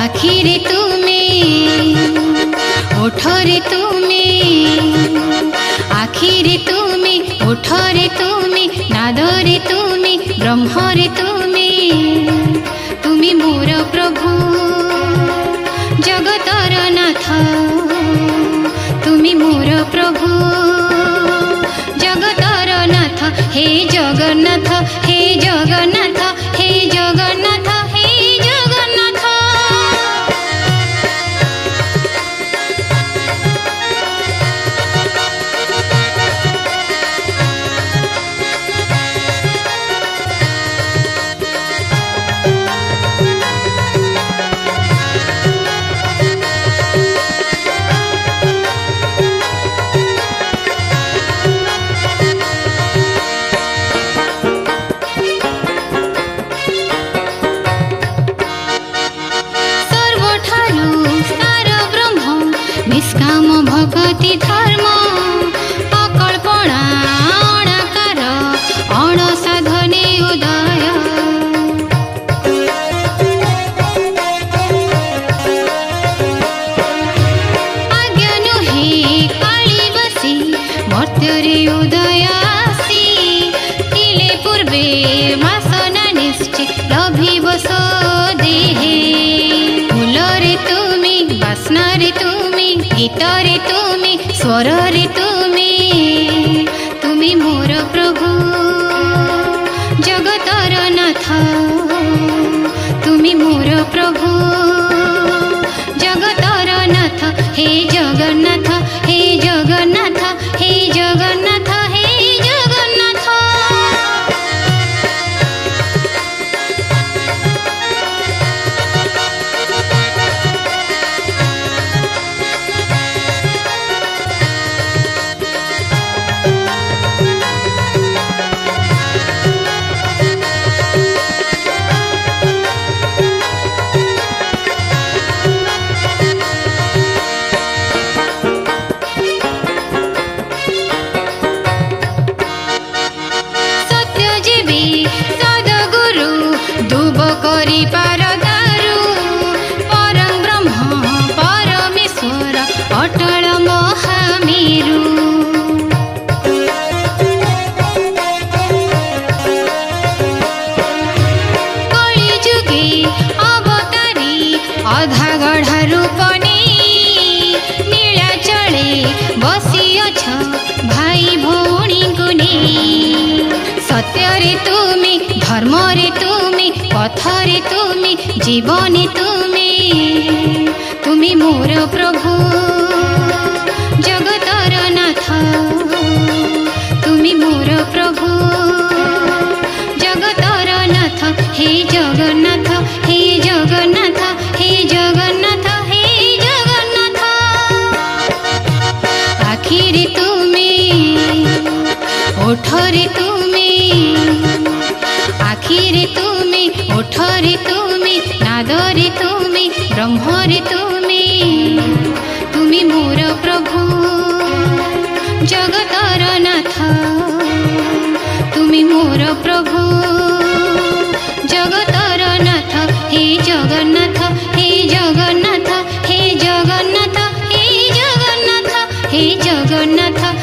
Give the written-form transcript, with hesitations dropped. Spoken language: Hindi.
आखिरे तुमे ओठरे तुमे आखिरे तुमे ओठरे तुमे नादरे तुमे ब्रह्मरे तुमे तुमी मोर प्रभु जगतर नाथ तुमी मोर प्रभु जगतर नाथ हे जगन्नाथ हे जगन्नाथ हे जगन्नाथ हे जगन्नाथ। निष्काम भक्ति धर्म अकल्पना अणाकार अणसाधने उदय आज्ञा नुहे काली बसी मर्त्यरे उदय आसी तिले पूर्वे वासना निश्चय लभिब देहे फूलरे तुमी बास्नारे तुमी गीतरे तुमी स्वररे तुमी मोर प्रभु जगतर नाथ तुमी मोर प्रभु जगतर नाथ हे जगन्नाथ हे जगन्नाथ हे जगन्नाथ हे जगन्नाथ। अटल महामेरु कलि जुगे अवतारी अधा गढ़ा रूप नीलाचले बसिअछ भाई भौणी को नहीं सत्यरे तुमी धर्मरे तुमी पथरे तुमी जीवने तुमी मोर प्रभु जगतर नाथ तुमी मोर प्रभु जगतर नाथ हे जगन्नाथ हे जगन्नाथ हे जगन्नाथ हे जगन्नाथ। आखिरे तुमे ओठरे तुमे आखिरे तुमे ओठरे तुमे नादरे तुमे ब्रह्मरे तुमी मोर प्रभु जगतर नाथ तुमी मोर प्रभु जगतर नाथ हे जगन्नाथ हे जगन्नाथ हे जगन्नाथ हे जगन्नाथ हे जगन्नाथ।